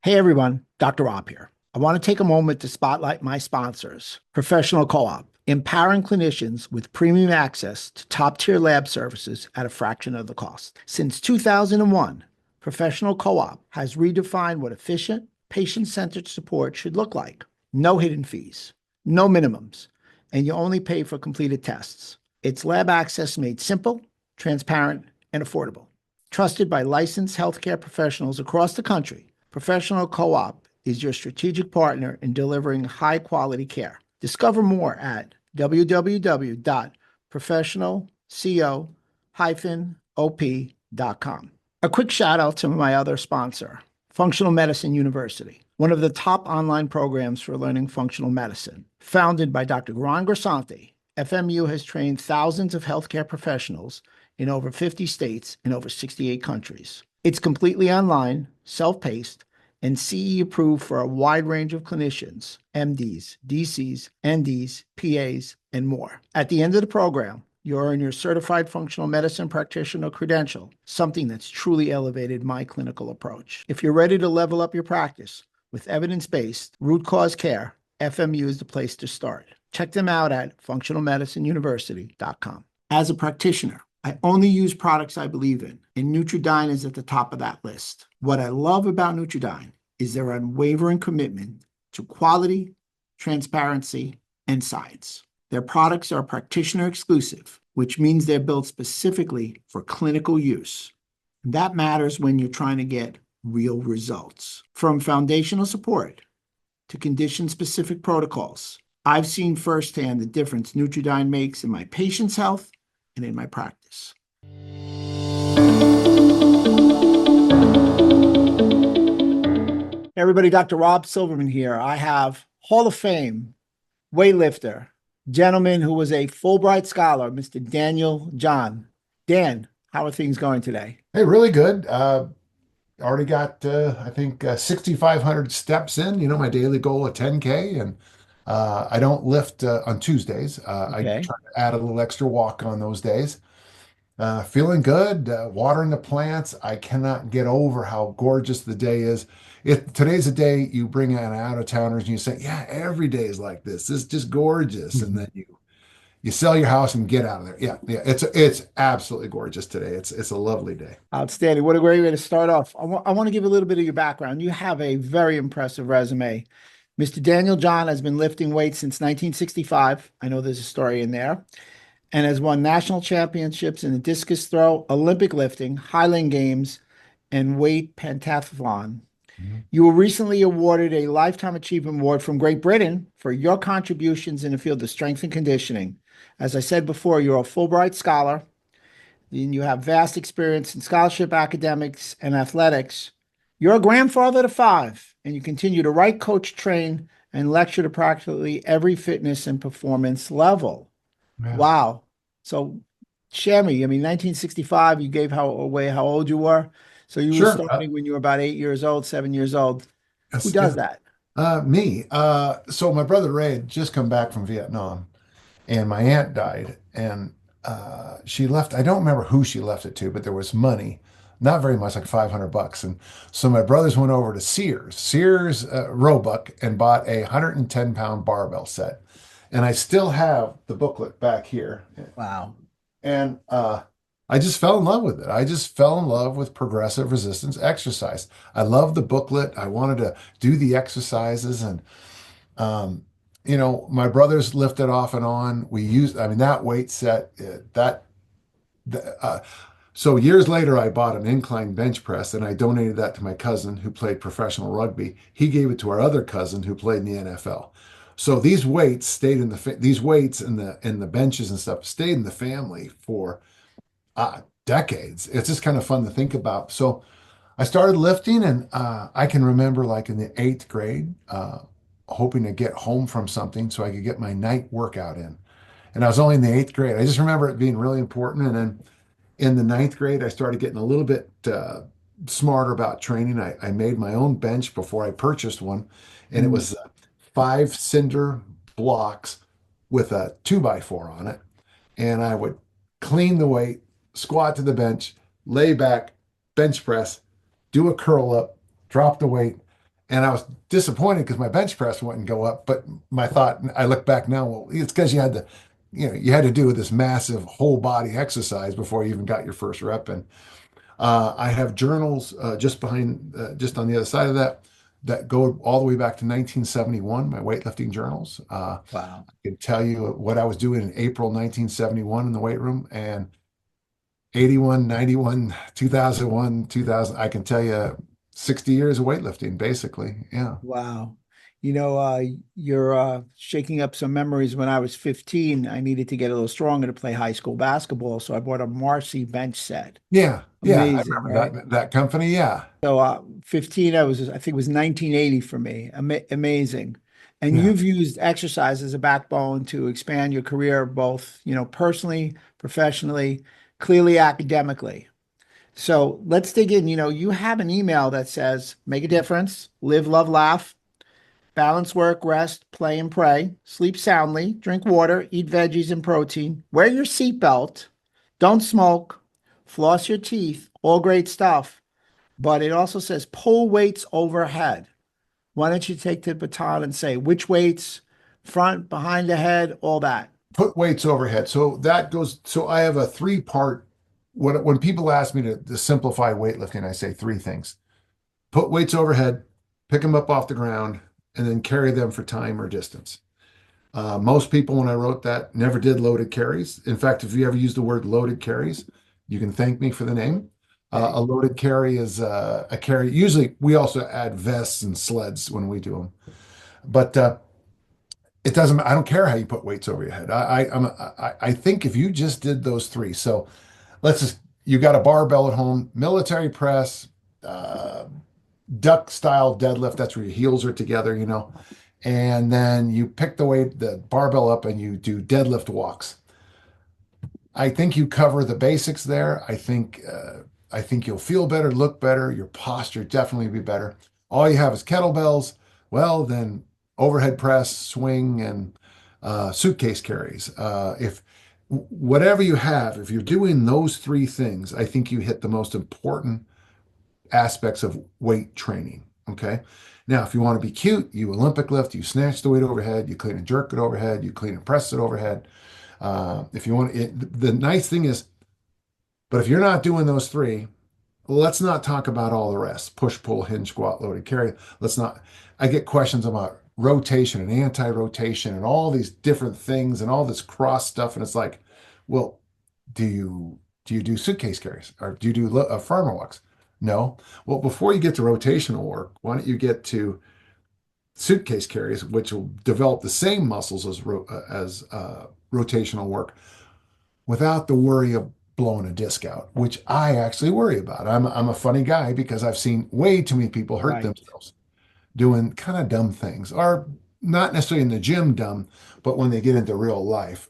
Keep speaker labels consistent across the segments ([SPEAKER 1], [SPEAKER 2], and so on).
[SPEAKER 1] Hey everyone, Dr. Rob here. I want to take a moment to spotlight my sponsors, Professional Co-op, empowering clinicians with premium access to top-tier lab services at a fraction of the cost. Since 2001, Professional Co-op has redefined what efficient, patient-centered support should look like. No hidden fees, no minimums, and you only pay for completed tests. It's lab access made simple, transparent, and affordable. Trusted by licensed healthcare professionals across the country, Professional Co-op is your strategic partner in delivering high-quality care. Discover more at www.professionalco-op.com. A quick shout out to my other sponsor, Functional Medicine University, one of the top online programs for learning functional medicine. Founded by Dr. Ron Grisanti, FMU has trained thousands of healthcare professionals in over 50 states and over 68 countries. It's completely online, self-paced, and CE approved for a wide range of clinicians, MDs, DCs, NDs, PAs, and more. At the end of the program, you earn your certified functional medicine practitioner credential, something that's truly elevated my clinical approach. If you're ready to level up your practice with evidence-based root cause care, FMU is the place to start. Check them out at functionalmedicineuniversity.com. As a practitioner, I only use products I believe in, and Nutridyne is at the top of that list. What I love about Nutridyne is their unwavering commitment to quality, transparency, and science. Their products are practitioner exclusive, which means they're built specifically for clinical use. That matters when you're trying to get real results. From foundational support to condition-specific protocols, I've seen firsthand the difference Nutridyne makes in my patient's health and in my practice. Hey everybody, Dr. Rob Silverman here. I have Hall of Fame weightlifter, gentleman who was a Fulbright scholar, Mr. Daniel John. Dan, how are things going today?
[SPEAKER 2] Hey, really good. Already got, I think, 6,500 steps in, my daily goal of 10K. And I don't lift on Tuesdays. I
[SPEAKER 1] Okay.
[SPEAKER 2] try to add a little extra walk on those days. Feeling good, watering the plants. I cannot get over how gorgeous the day is. Today's a day you bring in out of towners and you say, yeah, every day is like this. This is just gorgeous. And then you sell your house and get out of there. Yeah, yeah, it's absolutely gorgeous today. It's a lovely day.
[SPEAKER 1] Outstanding. What a great way to start off. I want to give a little bit of your background. You have a very impressive resume. Mr. Daniel John has been lifting weights since 1965. I know there's a story in there. And has won national championships in the discus throw, Olympic lifting, Highland Games, and weight pentathlon.
[SPEAKER 2] Mhm.
[SPEAKER 1] You were recently awarded a Lifetime Achievement Award from Great Britain for your contributions in the field of strength and conditioning. As I said before, you're a Fulbright scholar, and you have vast experience in scholarship, academics, and athletics. You're a grandfather to five, and you continue to write, coach, train, and lecture to practically every fitness and performance level.
[SPEAKER 2] Yeah.
[SPEAKER 1] Wow. So share me. I mean, 1965, you gave away how old you were. So you were
[SPEAKER 2] Sure.
[SPEAKER 1] starting when you were about 8 years old, 7 years old. Who
[SPEAKER 2] Yeah.
[SPEAKER 1] does that?
[SPEAKER 2] Me. So my brother Ray had just come back from Vietnam, and my aunt died, and she left. I don't remember who she left it to, but there was money, not very much, like $500. And so my brothers went over to Sears Roebuck, and bought a 110-pound barbell set. And I still have the booklet back here.
[SPEAKER 1] Wow.
[SPEAKER 2] And I just fell in love with it. I just fell in love with progressive resistance exercise. I love the booklet. I wanted to do the exercises, and um, my brothers lifted off and on. We used, I mean, that weight set, uh, so years later, I bought an incline bench press and I donated that to my cousin who played professional rugby. He gave it to our other cousin who played in the NFL. So these weights stayed in these weights and the benches and stuff stayed in the family for decades. It's just kind of fun to think about. So I started lifting, and I can remember, like, in the eighth grade, hoping to get home from something so I could get my night workout in. And I was only in the eighth grade. I just remember it being really important. And then in the ninth grade, I started getting a little bit smarter about training. I made my own bench before I purchased one, and it
[SPEAKER 1] Mm.
[SPEAKER 2] was five cinder blocks with a 2x4 on it. And I would clean the weight, squat to the bench, lay back, bench press, do a curl up, drop the weight, And I was disappointed because my bench press wouldn't go up. But my thought, I look back now, well, it's because you had to, you had to do this massive whole body exercise before you even got your first rep in. I have journals just on the other side of that, that go all the way back to 1971, my weightlifting journals.
[SPEAKER 1] Wow.
[SPEAKER 2] I can tell you what I was doing in April 1971 in the weight room, and 81, 91, 2001, 2000. I can tell you 60 years of weightlifting, basically. Yeah.
[SPEAKER 1] Wow. You're shaking up some memories. When I was 15, I needed to get a little stronger to play high school basketball. So I bought a Marcy bench set.
[SPEAKER 2] Yeah. Yeah. I
[SPEAKER 1] Amazing,
[SPEAKER 2] remember
[SPEAKER 1] right?
[SPEAKER 2] that company. Yeah.
[SPEAKER 1] So 15, I think it was 1980 for me. Amazing. And
[SPEAKER 2] Yeah.
[SPEAKER 1] you've used exercise as a backbone to expand your career, both, personally, professionally, clearly academically. So let's dig in. You have an email that says, make a difference, live, love, laugh, balance work, rest, play, and pray, sleep soundly, drink water, eat veggies and protein, wear your seatbelt, don't smoke, floss your teeth, all great stuff. But it also says pull weights overhead. Why don't you take the baton and say which weights, front, behind the head, all that?
[SPEAKER 2] Put weights overhead. So that goes, so I have a three-part. When people ask me to simplify weightlifting, I say three things: put weights overhead, pick them up off the ground, and then carry them for time or distance. Most people, when I wrote that, never did loaded carries. In fact, if you ever use the word loaded carries, you can thank me for the name.
[SPEAKER 1] Okay.
[SPEAKER 2] A loaded carry is a carry. Usually, we also add vests and sleds when we do them, but it doesn't. I don't care how you put weights over your head. I think if you just did those three. So let's just. You got a barbell at home, military press, uh, duck style deadlift. That's where your heels are together, and then you pick the barbell up, and you do deadlift walks. I think you cover the basics there. I think you'll feel better, look better. Your posture definitely be better. All you have is kettlebells. Well, then overhead press, swing, and suitcase carries. If whatever you have, if you're doing those three things, I think you hit the most important aspects of weight training. Okay. Now, if you want to be cute, you Olympic lift, you snatch the weight overhead, you clean and jerk it overhead, you clean and press it overhead. If you want it, the nice thing is, but if you're not doing those three, let's not talk about all the rest: push, pull, hinge, squat, loaded, carry. Let's not. I get questions about rotation and anti-rotation and all these different things and all this cross stuff, and it's like, well, do you do suitcase carries, or do you do farmer walks? No. Well, before you get to rotational work, why don't you get to suitcase carries, which will develop the same muscles as rotational work without the worry of blowing a disc out, which I actually worry about. I'm a funny guy because I've seen way too many people hurt
[SPEAKER 1] Right.
[SPEAKER 2] themselves doing kind of dumb things, or not necessarily in the gym dumb, but when they get into real life.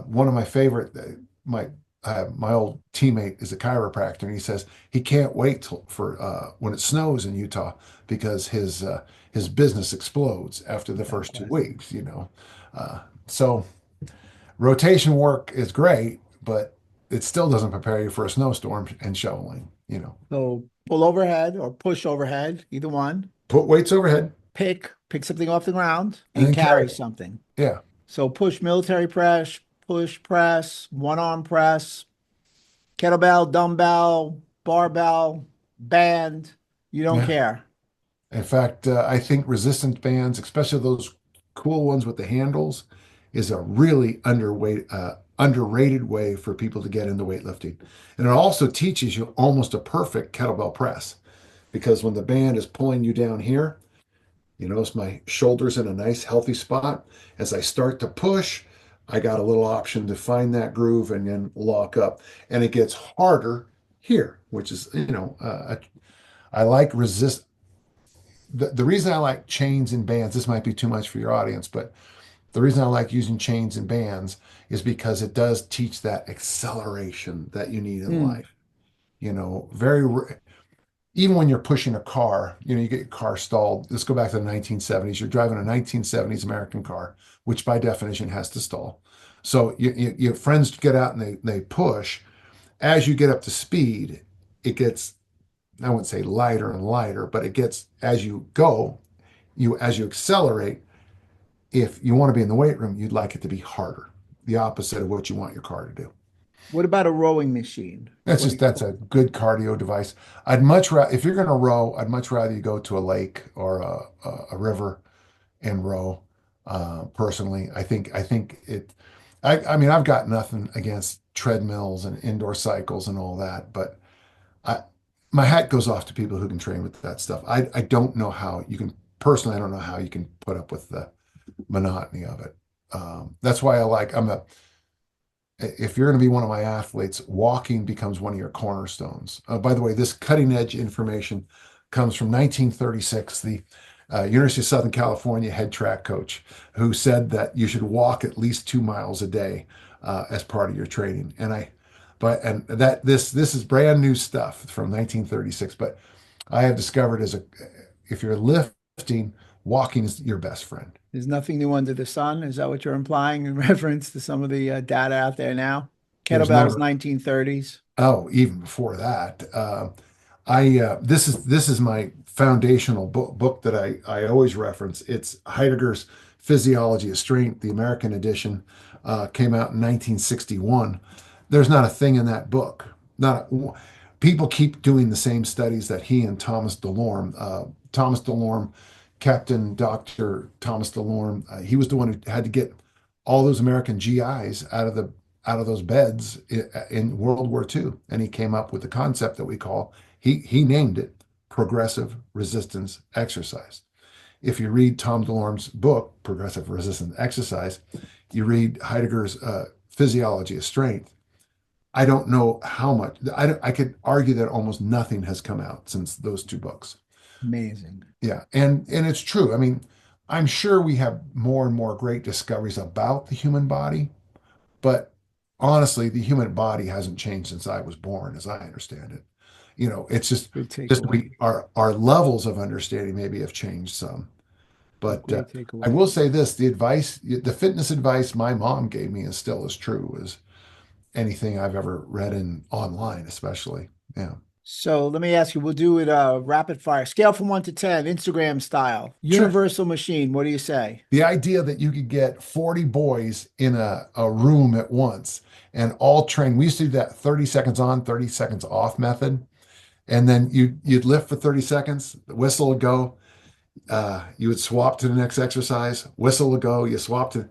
[SPEAKER 2] One of my favorite, my old teammate is a chiropractor, and he says he can't wait for when it snows in Utah because his business explodes after the
[SPEAKER 1] That's
[SPEAKER 2] first two
[SPEAKER 1] classic.
[SPEAKER 2] weeks. So rotation work is great, but it still doesn't prepare you for a snowstorm and shoveling.
[SPEAKER 1] So pull overhead or push overhead, either one.
[SPEAKER 2] Put weights overhead
[SPEAKER 1] Pick something off the ground
[SPEAKER 2] and
[SPEAKER 1] and
[SPEAKER 2] then carry
[SPEAKER 1] carry
[SPEAKER 2] it.
[SPEAKER 1] something.
[SPEAKER 2] Yeah.
[SPEAKER 1] So push military press, push press, one arm press, kettlebell, dumbbell, barbell, band. You don't
[SPEAKER 2] Yeah.
[SPEAKER 1] care.
[SPEAKER 2] In fact, I think resistance bands, especially those cool ones with the handles, is a really underrated way for people to get into weightlifting. And it also teaches you almost a perfect kettlebell press, because when the band is pulling you down here, you notice my shoulders in a nice healthy spot. As I start to push, I got a little option to find that groove and then lock up. And it gets harder here, which is, I like resist. The reason I like chains and bands, this might be too much for your audience, but the reason I like using chains and bands is because it does teach that acceleration that you need in
[SPEAKER 1] Hmm.
[SPEAKER 2] life. Very even when you're pushing a car, you get your car stalled. Let's go back to the 1970s. You're driving a 1970s American car, which by definition has to stall. So your friends get out and they push. As you get up to speed, it gets I wouldn't say lighter and lighter, but it gets as you go, as you accelerate, if you want to be in the weight room, you'd like it to be harder, the opposite of what you want your car to do.
[SPEAKER 1] What about a rowing machine? What do you,
[SPEAKER 2] That's a good cardio device. I'd much rather, if you're going to row, I'd much rather you go to a lake or a river and row. Personally, I think it. I mean, I've got nothing against treadmills and indoor cycles and all that, but I, my hat goes off to people who can train with that stuff. I don't know how you can. Personally, I don't know how you can put up with the monotony of it. That's why I like. If you're going to be one of my athletes, walking becomes one of your cornerstones. By the way, this cutting edge information comes from 1936. The University of Southern California head track coach who said that you should walk at least 2 miles a day as part of your training. And that this is brand new stuff from 1936. But I have discovered if you're lifting, walking is your best friend.
[SPEAKER 1] there's nothing new under the sun? Is that what you're implying in reference to some of the data out there now?
[SPEAKER 2] There's
[SPEAKER 1] Kettlebells,
[SPEAKER 2] never
[SPEAKER 1] 1930s.
[SPEAKER 2] Oh, even before that, this is my foundational book that I always reference. It's Heidegger's Physiology of Strength. The American edition came out in 1961. There's not a thing in that book. Not a, People keep doing the same studies that he and Thomas DeLorme, Captain Doctor Thomas DeLorme. He was the one who had to get all those American GIs out of those beds in World War II. And he came up with the concept that he named it progressive resistance exercise. If you read Tom DeLorme's book, Progressive Resistance Exercise, you read Heidegger's Physiology of Strength. I don't know how much, I could argue that almost nothing has come out since those two books.
[SPEAKER 1] Amazing.
[SPEAKER 2] Yeah. And it's true. I mean, I'm sure we have more and more great discoveries about the human body, but honestly, the human body hasn't changed since I was born, as I understand it. It's
[SPEAKER 1] Good
[SPEAKER 2] just
[SPEAKER 1] takeaway.
[SPEAKER 2] our levels of understanding maybe have changed some. But
[SPEAKER 1] Great
[SPEAKER 2] I
[SPEAKER 1] takeaway.
[SPEAKER 2] will say this: the fitness advice my mom gave me is still as true as anything I've ever read in online, especially. Yeah,
[SPEAKER 1] So let me ask you, we'll do it rapid fire. Scale from 1 to 10, Instagram style.
[SPEAKER 2] sure.
[SPEAKER 1] Universal machine. What do you say?
[SPEAKER 2] The idea that you could get 40 boys in a room at once and all train. We used to do that 30 seconds on, 30 seconds off method. And then you'd lift for 30 seconds, the whistle would go, you would swap to the next exercise, whistle would go, you swap to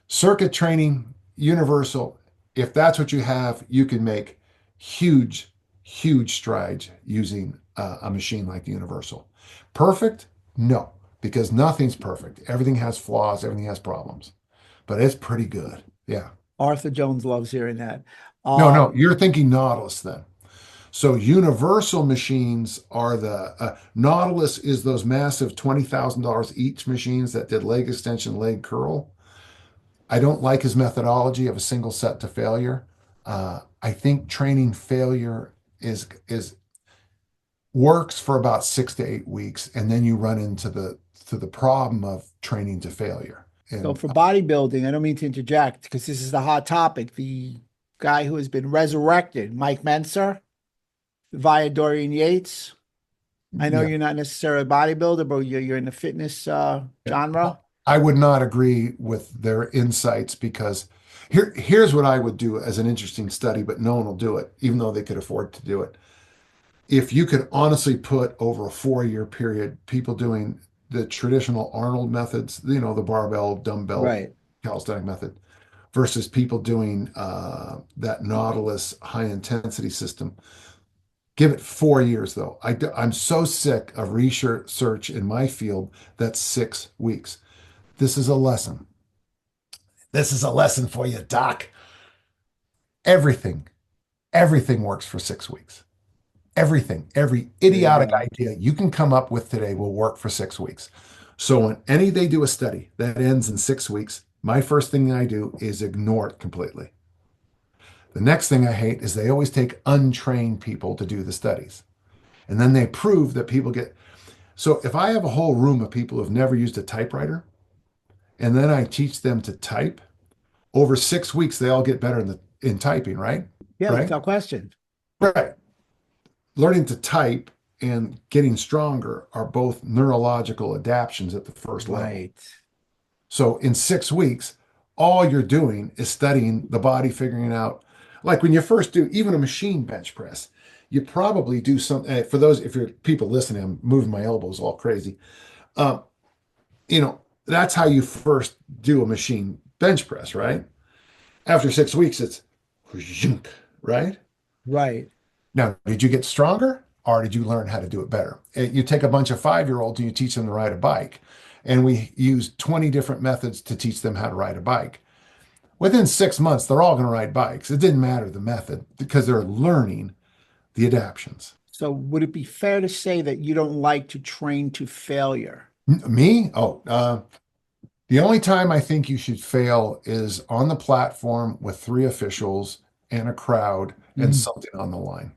[SPEAKER 2] circuit training, universal. If that's what you have, you can make huge, huge strides using a machine like the universal. Perfect? No, because nothing's perfect. Everything has flaws, everything has problems, but it's pretty good. Yeah.
[SPEAKER 1] Arthur Jones loves hearing that.
[SPEAKER 2] No, you're thinking Nautilus then. So universal machines are the Nautilus is those massive $20,000 each machines that did leg extension, leg curl. I don't like his methodology of a single set to failure. I think training failure is works for about 6 to 8 weeks, and then you run into the problem of training to failure.
[SPEAKER 1] So
[SPEAKER 2] And
[SPEAKER 1] for bodybuilding, I don't mean to interject because this is the hot topic. The guy who has been resurrected, Mike Menser, via Dorian Yates. I know
[SPEAKER 2] yeah,
[SPEAKER 1] you're not necessarily a bodybuilder, but you're in the fitness genre.
[SPEAKER 2] I would not agree with their insights because here's what I would do as an interesting study, but no one will do it, even though they could afford to do it. If you could honestly put over a 4 year period, people doing the traditional Arnold methods, the barbell, dumbbell,
[SPEAKER 1] Right.
[SPEAKER 2] calisthenic method, versus people doing that Nautilus high intensity system. Give it 4 years, though. I'm so sick of research in my field that's 6 weeks. This is a lesson. This is a lesson for you, Doc. Everything, everything works for 6 weeks. Everything, every
[SPEAKER 1] There you
[SPEAKER 2] idiotic
[SPEAKER 1] go.
[SPEAKER 2] idea you can come up with today will work for 6 weeks. So when they do a study that ends in 6 weeks, my first thing I do is ignore it completely. The next thing I hate is they always take untrained people to do the studies. And then they prove that people get. So if I have a whole room of people who've never used a typewriter, and then I teach them to type, over 6 weeks, they all get better in typing, right?
[SPEAKER 1] Yeah,
[SPEAKER 2] Right?
[SPEAKER 1] without question.
[SPEAKER 2] Right. Learning to type and getting stronger are both neurological adaptations at the first level.
[SPEAKER 1] Right.
[SPEAKER 2] So in 6 weeks, all you're doing is studying the body, figuring out, like when you first do even a machine bench press, you probably do some, for those, if you're people listening, I'm moving my elbows all crazy. Uh, that's how you first do a machine bench press, right? After 6 weeks, it's right?
[SPEAKER 1] Right.
[SPEAKER 2] Now, did you get stronger or did you learn how to do it better? You take a bunch of 5-year-olds and you teach them to ride a bike. And we use 20 different methods to teach them how to ride a bike. Within 6 months, they're all going to ride bikes. It didn't matter the method because they're learning the adaptions.
[SPEAKER 1] So would it be fair to say that you don't like to train to failure?
[SPEAKER 2] Me? Oh, the only time I think you should fail is on the platform with 3 officials and a crowd and
[SPEAKER 1] Mhm.
[SPEAKER 2] something on the line.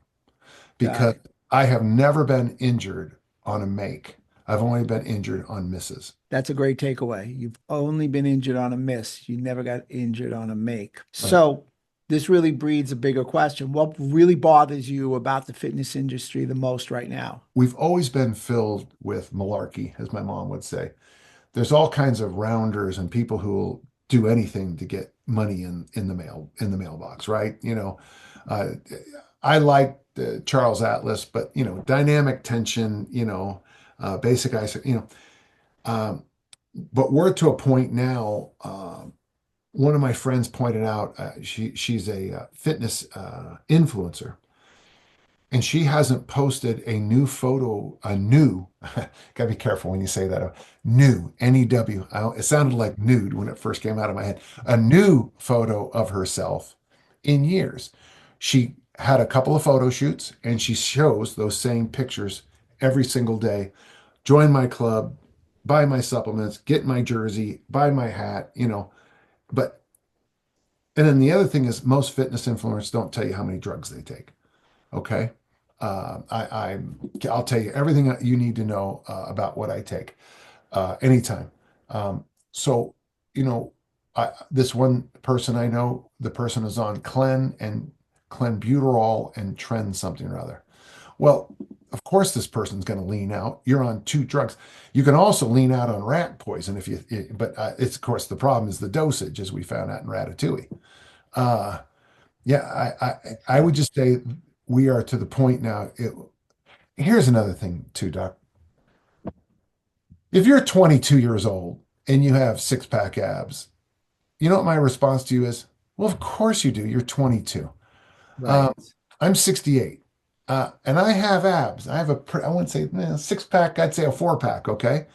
[SPEAKER 1] Got
[SPEAKER 2] Because
[SPEAKER 1] it.
[SPEAKER 2] I have never been injured on a make. I've only been injured on misses.
[SPEAKER 1] That's a great takeaway. You've only been injured on a miss. You never got injured on a make.
[SPEAKER 2] Right.
[SPEAKER 1] So this really breeds a bigger question. What really bothers you about the fitness industry the most right now?
[SPEAKER 2] We've always been filled with malarkey, as my mom would say. There's all kinds of rounders and people who will do anything to get money in the mailbox, right? Uh, I like Charles Atlas, but dynamic tension, basic ice, um, but we're to a point now. One of my friends pointed out she's a fitness influencer, and she hasn't posted a new photo, a new, gotta be careful when you say that, a new, N-E-W. It sounded like nude when it first came out of my head. A new photo of herself in years. She had a couple of photo shoots and she shows those same pictures every single day. Join my club, buy my supplements, get my jersey, buy my hat, but, and then the other thing is most fitness influencers don't tell you how many drugs they take. Okay. I'll tell you everything that you need to know about what I take anytime. So, you know, this one person I know, the person is on clenbuterol and tren something or other. Well, of course, this person's going to lean out. You're on 2 drugs. You can also lean out on rat poison but it's of course the problem is the dosage, as we found out in Ratatouille. Uh, yeah, I would just say we are to the point now. Here's another thing too, Doc. If you're 22 years old and you have 6-pack abs, you know what my response to you is? Well, of course you do. You're 22. Um,
[SPEAKER 1] Right.
[SPEAKER 2] I'm 68, and I have abs. I have I wouldn't say 6-pack. I'd say a 4-pack. Okay,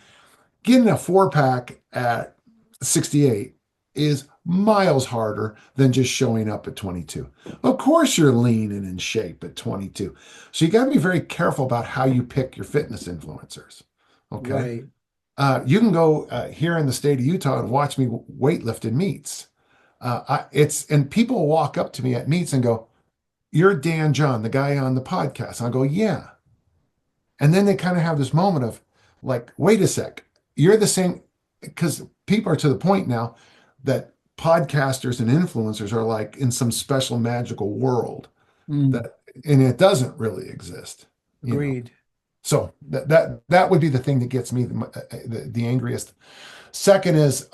[SPEAKER 2] getting a 4-pack at 68 is miles harder than just showing up at 22. Of course, you're lean and in shape at 22. So you got to be very careful about how you pick your fitness influencers. Okay.
[SPEAKER 1] Right.
[SPEAKER 2] You can go here in the state of Utah and watch me weightlift in meets. And people walk up to me at meets and go, "You're Dan John, the guy on the podcast." And I go, "Yeah." And then they kind of have this moment of like, wait a sec, you're the same, because people are to the point now that podcasters and influencers are like in some special magical world
[SPEAKER 1] Mm,
[SPEAKER 2] that, and it doesn't really exist, you know.
[SPEAKER 1] agreed.
[SPEAKER 2] So that would be the thing that gets me the angriest. Second is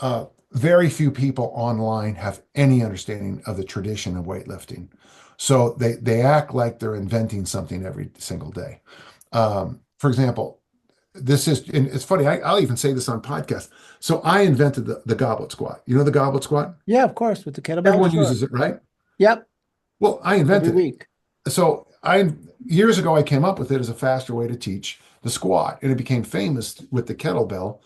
[SPEAKER 2] very few people online have any understanding of the tradition of weightlifting. So they act like they're inventing something every single day. For example, this is, and it's funny, I'll even say this on podcast. So I invented the goblet squat. You know the goblet squat?
[SPEAKER 1] Yeah, of course, with the kettlebell,
[SPEAKER 2] Everyone
[SPEAKER 1] sure.
[SPEAKER 2] uses it, right?
[SPEAKER 1] Yep,
[SPEAKER 2] Well, I
[SPEAKER 1] every
[SPEAKER 2] invented it.
[SPEAKER 1] week.
[SPEAKER 2] So years ago I came up with it as a faster way to teach the squat, and it became famous with the kettlebell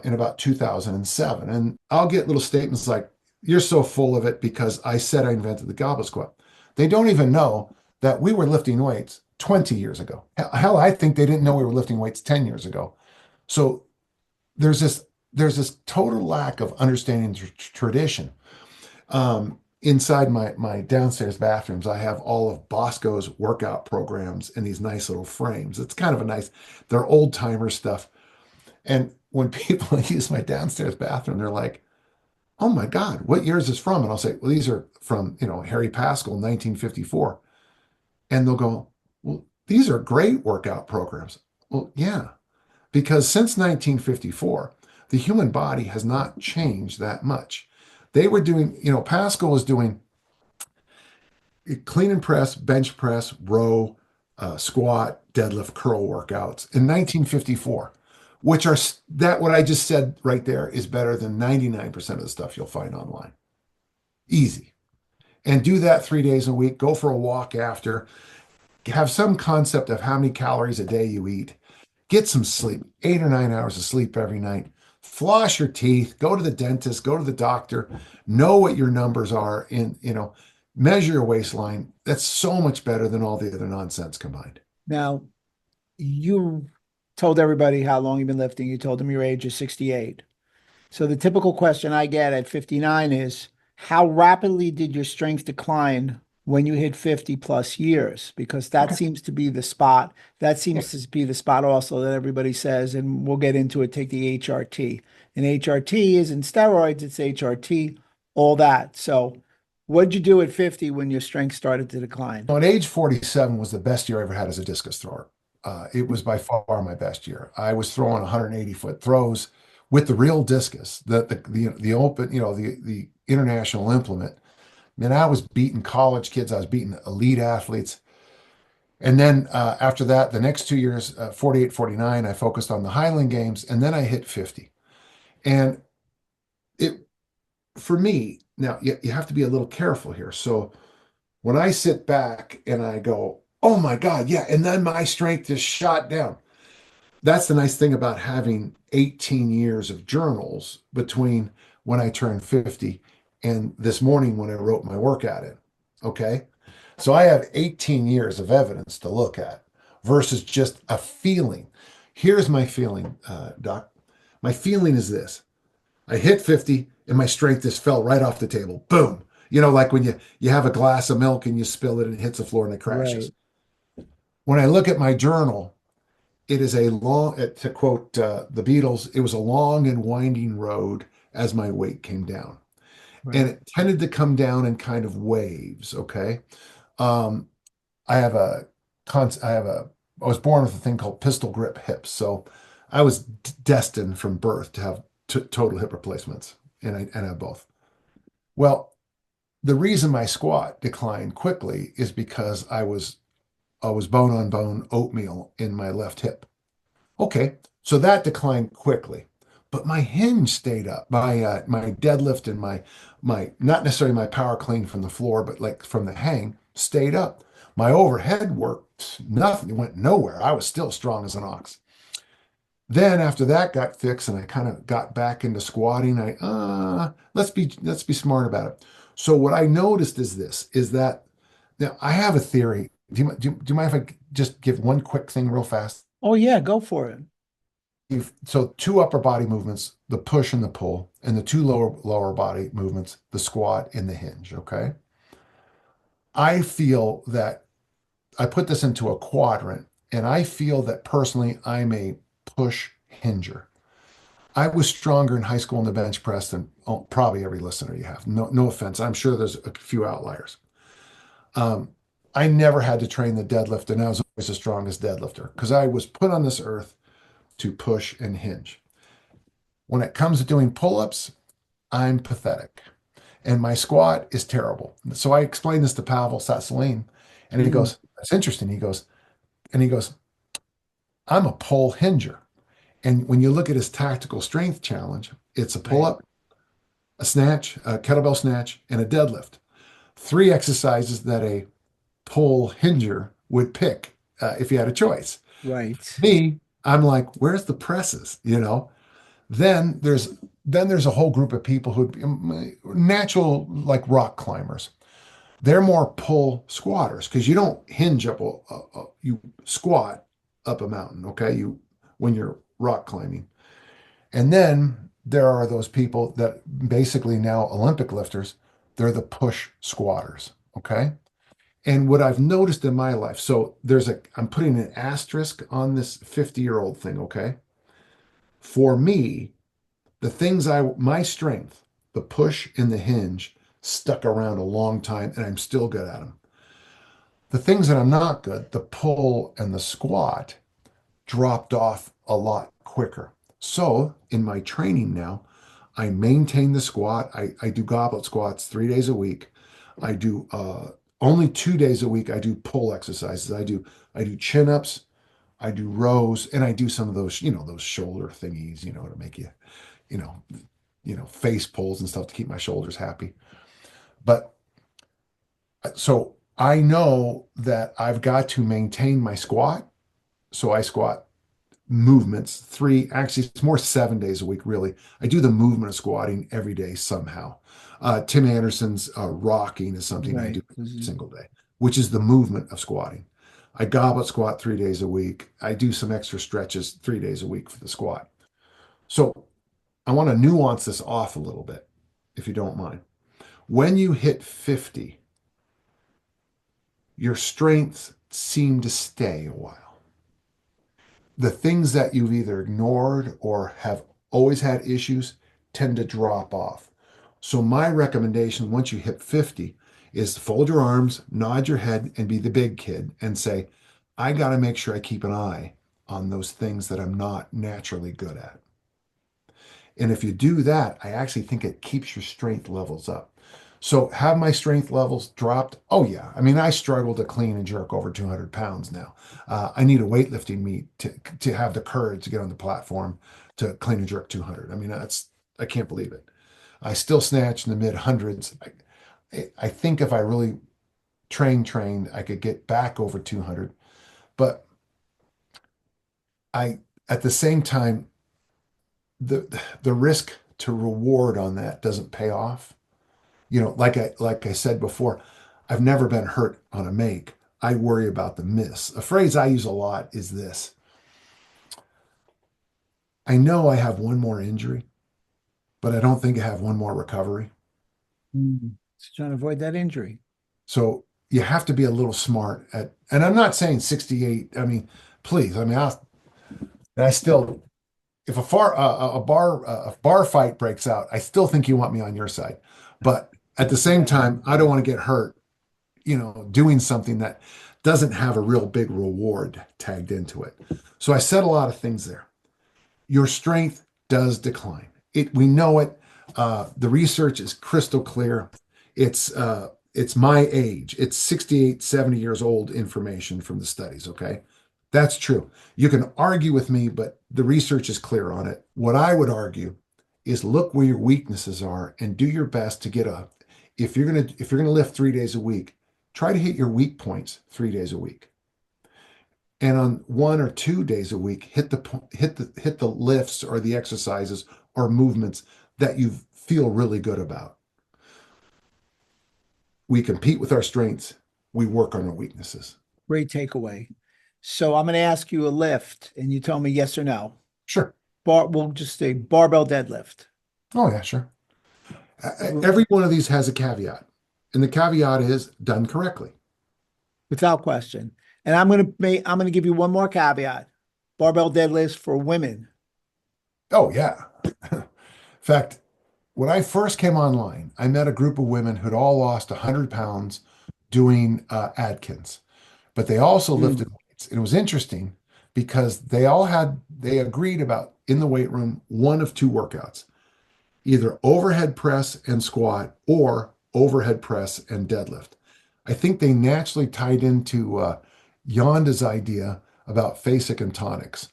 [SPEAKER 2] in about 2007. And I'll get little statements like, "You're so full of it because I said I invented the goblet squat." They don't even know that we were lifting weights 20 years ago. Hell, I think they didn't know we were lifting weights 10 years ago. So there's this total lack of understanding tradition. Inside my downstairs bathrooms, I have all of Bosco's workout programs in these nice little frames. It's kind of a nice, they're old timer stuff. And when people use my downstairs bathroom, they're like, "Oh my God, what year is this from?" And I'll say, "Well, these are from, Harry Pascal, 1954." And they'll go, "Well, these are great workout programs. Well, yeah, because since 1954, the human body has not changed that much. They were doing, Pascal was doing clean and press, bench press, row, squat, deadlift, curl workouts in 1954, which are that what I just said right there is better than 99% of the stuff you'll find online. Easy. And do that 3 days a week. Go for a walk after. Have some concept of how many calories a day you eat. Get some sleep, 8 or 9 hours of sleep every night. Floss your teeth, go to the dentist, go to the doctor, know what your numbers are measure your waistline. That's so much better than all the other nonsense combined.
[SPEAKER 1] Now, you told everybody how long you've been lifting. You told them your age is 68. So the typical question I get at 59 is, how rapidly did your strength decline when you hit 50 plus years? Because that
[SPEAKER 2] Okay.
[SPEAKER 1] seems to be the spot. That
[SPEAKER 2] Yeah.
[SPEAKER 1] seems to be the spot also that everybody says, and we'll get into it, take the HRT. And HRT isn't steroids, it's HRT, all that. So what'd you do at 50 when your strength started to decline?
[SPEAKER 2] At age 47 was the best year I ever had as a discus thrower. It was by far my best year. I was throwing 180-foot throws with the real discus, the open, the international implement. Man, I was beating college kids. I was beating elite athletes. And then after that, the next 2 years, 48, 49, I focused on the Highland Games, and then I hit 50. And it, for me, now you have to be a little careful here. So when I sit back and I go, oh my God, yeah, and then my strength is shot down. That's the nice thing about having 18 years of journals between when I turned 50 and this morning when I wrote my workout in. Okay. So I have 18 years of evidence to look at versus just a feeling. Here's my feeling, Doc. My feeling is this. I hit 50 and my strength just fell right off the table. Boom. Like when you have a glass of milk and you spill it and it hits the floor and it crashes.
[SPEAKER 1] Right,
[SPEAKER 2] When I look at my journal, it is a long, to quote the Beatles, it was a long and winding road as my weight came down. And
[SPEAKER 1] right,
[SPEAKER 2] it tended to come down in kind of waves. Okay. Um, I have a, I was born with a thing called pistol grip hips. So I was destined from birth to have total hip replacements. And I have both. Well, the reason my squat declined quickly is because I was bone on bone oatmeal in my left hip. Okay, so that declined quickly, but my hinge stayed up. My deadlift and my not necessarily my power clean from the floor, but like from the hang stayed up. My overhead worked nothing. It went nowhere. I was still strong as an ox. Then after that got fixed and I kind of got back into squatting, let's be smart about it. So what I noticed is this is that now I have a theory. Do you mind if I just give one quick thing real fast?
[SPEAKER 1] oh yeah, go for it.
[SPEAKER 2] So two upper body movements, the push and the pull, and the two lower body movements, the squat and the hinge. Okay. I feel that I put this into a quadrant, and I feel that personally I'm a push hinger. I was stronger in high school in the bench press than probably every listener you have. No offense. I'm sure there's a few outliers. Um, I never had to train the deadlift, and I was always the strongest deadlifter because I was put on this earth to push and hinge. When it comes to doing pull-ups, I'm pathetic. And my squat is terrible. So I explained this to Pavel Sassolin, and he
[SPEAKER 1] Mm,
[SPEAKER 2] goes, that's interesting. He goes, I'm a pull hinger. And when you look at his tactical strength challenge, it's a
[SPEAKER 1] right,
[SPEAKER 2] pull-up, a snatch, a kettlebell snatch, and a deadlift. Three exercises that a pull hinger would pick if he had a choice.
[SPEAKER 1] right.
[SPEAKER 2] Me, I'm like, where's the presses? Then there's a whole group of people who natural like rock climbers. They're more pull squatters because you don't hinge up you squat up a mountain. Okay, you when you're rock climbing, and then there are those people that basically now Olympic lifters. They're the push squatters. Okay. And what I've noticed in my life, so I'm putting an asterisk on this 50-year-old thing, okay? For me, my strength, the push and the hinge stuck around a long time and I'm still good at them. The things that I'm not good, the pull and the squat, dropped off a lot quicker. So in my training now, I maintain the squat. I do goblet squats 3 days a week. I do only 2 days a week. I do pull exercises. I do chin ups. I do rows, and I do some of those, those shoulder thingies, to make you, you know, face pulls and stuff to keep my shoulders happy. But so I know that I've got to maintain my squat. So I squat movements three, actually, it's more 7 days a week, really. I do the movement of squatting every day somehow. Tim Anderson's rocking is something I
[SPEAKER 1] Right.
[SPEAKER 2] do every single day, which is the movement of squatting. I goblet squat 3 days a week. I do some extra stretches 3 days a week for the squat. So I want to nuance this off a little bit, if you don't mind. When you hit 50, your strengths seem to stay a while. The things that you've either ignored or have always had issues tend to drop off. So my recommendation once you hit 50 is to fold your arms, nod your head, and be the big kid and say, I got to make sure I keep an eye on those things that I'm not naturally good at. And if you do that, I actually think it keeps your strength levels up. So have my strength levels dropped? Oh yeah. I mean, I struggle to clean and jerk over 200 pounds now. I need a weightlifting meet to have the courage to get on the platform to clean and jerk 200. I mean, I can't believe it. I still snatch in the mid hundreds. I think if I really trained, I could get back over 200. But at the same time, the risk to reward on that doesn't pay off. Like I said before, I've never been hurt on a make. I worry about the miss. A phrase I use a lot is this. I know I have one more injury, but I don't think I have one more recovery.
[SPEAKER 1] Just trying to avoid that injury.
[SPEAKER 2] So you have to be a little smart and I'm not saying 68. I mean, please. I mean, I still, if a bar fight breaks out, I still think you want me on your side. But at the same time, I don't want to get hurt, doing something that doesn't have a real big reward tagged into it. So I said a lot of things there. Your strength does decline. We know it. The research is crystal clear. It's my age. It's 68, 70 years old information from the studies. Okay. That's true. You can argue with me, but the research is clear on it. What I would argue is look where your weaknesses are and do your best to get up. If you're gonna lift 3 days a week, try to hit your weak points 3 days a week. And on 1 or 2 days a week, hit the lifts or the exercises or movements that you feel really good about. We compete with our strengths. We work on our weaknesses.
[SPEAKER 1] Great takeaway. So I'm going to ask you a lift, and you tell me yes or no.
[SPEAKER 2] Sure.
[SPEAKER 1] We'll just say barbell deadlift.
[SPEAKER 2] Oh yeah, sure. Every one of these has a caveat, and the caveat is done correctly.
[SPEAKER 1] Without question. And I'm going to give you one more caveat. Barbell deadlifts for women.
[SPEAKER 2] Oh yeah. In fact, when I first came online, I met a group of women who'd all lost 100 pounds doing Atkins, but they also lifted weights. And it was interesting because they agreed about in the weight room one of two workouts, either overhead press and squat or overhead press and deadlift. I think they naturally tied into Yonda's idea about phasic and tonics.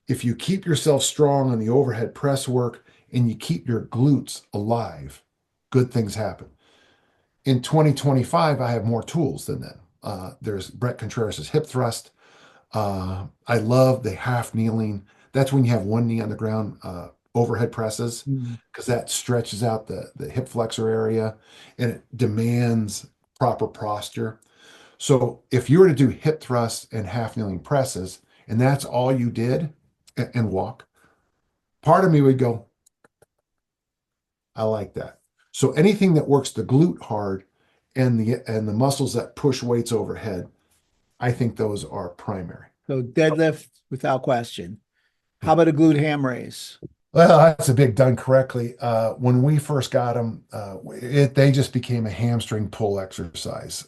[SPEAKER 2] If you keep yourself strong on the overhead press work and you keep your glutes alive, good things happen. In 2025, I have more tools than that. There's Brett Contreras' hip thrust. I love the half kneeling. That's when you have one knee on the ground, overhead presses, because that stretches out the hip flexor area and it demands proper posture. So if you were to do hip thrusts and half kneeling presses, and that's all you did and walk, part of me would go, I like that. So anything that works the glute hard and the muscles that push weights overhead, I think those are primary.
[SPEAKER 1] So deadlift without question. How about a glute ham raise?
[SPEAKER 2] Well, that's a big done correctly. When we first got them, they just became a hamstring pull exercise.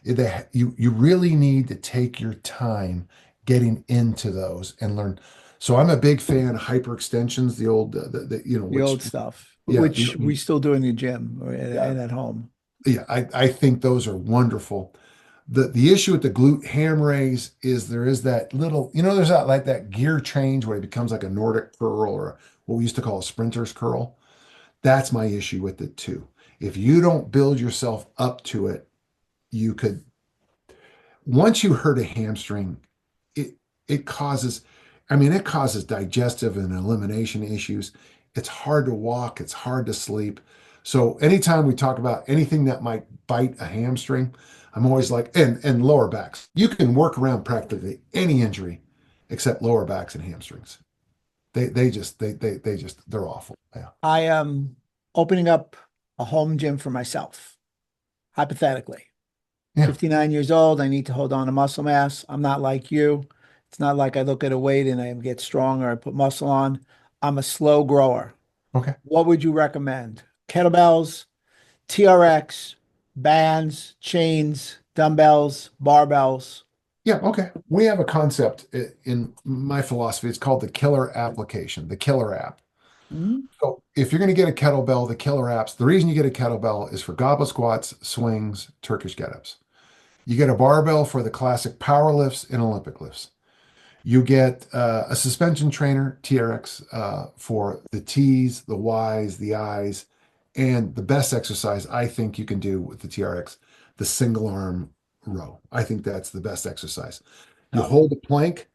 [SPEAKER 2] You really need to take your time getting into those and learn. So I'm a big fan of hyperextensions, the old,
[SPEAKER 1] The
[SPEAKER 2] which,
[SPEAKER 1] old stuff,
[SPEAKER 2] yeah,
[SPEAKER 1] which we still do in the gym
[SPEAKER 2] yeah,
[SPEAKER 1] and at home.
[SPEAKER 2] yeah. I think those are wonderful. The issue with the glute ham raise is there is that little, there's that like that gear change where it becomes like a Nordic curl or what we used to call a sprinter's curl. That's my issue with it too. If you don't build yourself up to it, you could once you hurt a hamstring, it it causes, I mean, it causes digestive and elimination issues. It's hard to walk, it's hard to sleep. So anytime we talk about anything that might bite a hamstring, I'm always like, and lower backs. You can work around practically any injury except lower backs and hamstrings. They're awful. Yeah.
[SPEAKER 1] I am opening up a home gym for myself, hypothetically.
[SPEAKER 2] Yeah.
[SPEAKER 1] 59 years old. I need to hold on to muscle mass. I'm not like you. It's not like I look at a weight and I get stronger, I put muscle on. I'm a slow grower.
[SPEAKER 2] Okay.
[SPEAKER 1] What would you recommend? Kettlebells, TRX, bands, chains, dumbbells, barbells.
[SPEAKER 2] Yeah, okay. We have a concept in my philosophy. It's called the killer application, the killer app.
[SPEAKER 1] Mhm.
[SPEAKER 2] So if you're going to get a kettlebell, the killer apps, the reason you get a kettlebell is for goblet squats, swings, Turkish get-ups. You get a barbell for the classic power lifts and Olympic lifts. You get a suspension trainer, TRX, for the T's, the Y's, the I's, and the best exercise I think you can do with the TRX, the single arm row. I think that's the best exercise. You
[SPEAKER 1] Oh,
[SPEAKER 2] hold the plank,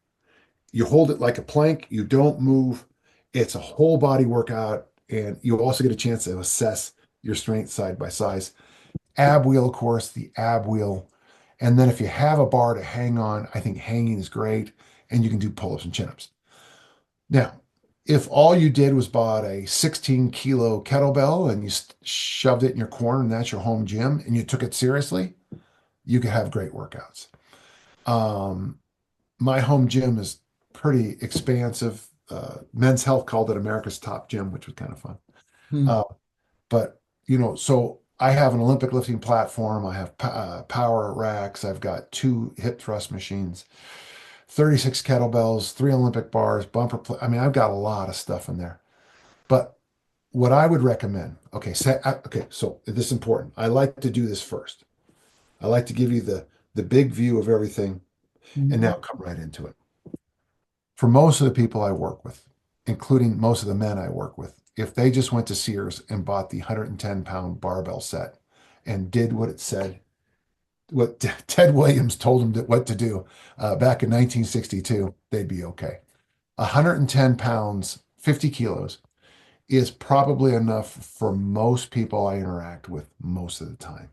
[SPEAKER 2] you hold it like a plank, you don't move. It's a whole body workout, and you also get a chance to assess your strength side by side. Ab wheel, of course, the ab wheel. And then if you have a bar to hang on, I think hanging is great, and you can do pull-ups and chin-ups. Now, if all you did was bought a 16-kilo kettlebell and you shoved it in your corner and that's your home gym and you took it seriously, you could have great workouts. Um, my home gym is pretty expansive. Men's Health called it America's top gym, which was kind of fun.
[SPEAKER 1] hmm.
[SPEAKER 2] Uh, but so I have an Olympic lifting platform. I have power racks. I've got 2 hip thrust machines, 36 kettlebells, 3 Olympic bars, I mean, I've got a lot of stuff in there. But what I would recommend, so this is important. I like to do this first. I like to give you the big view of everything, and now
[SPEAKER 1] Mhm.
[SPEAKER 2] come right into it. For most of the people I work with, including most of the men I work with, if they just went to Sears and bought the 110-pound barbell set and did what it said, what Ted Williams told them what to do back in 1962, they'd be okay. 110 pounds, 50 kilos is probably enough for most people I interact with most of the time.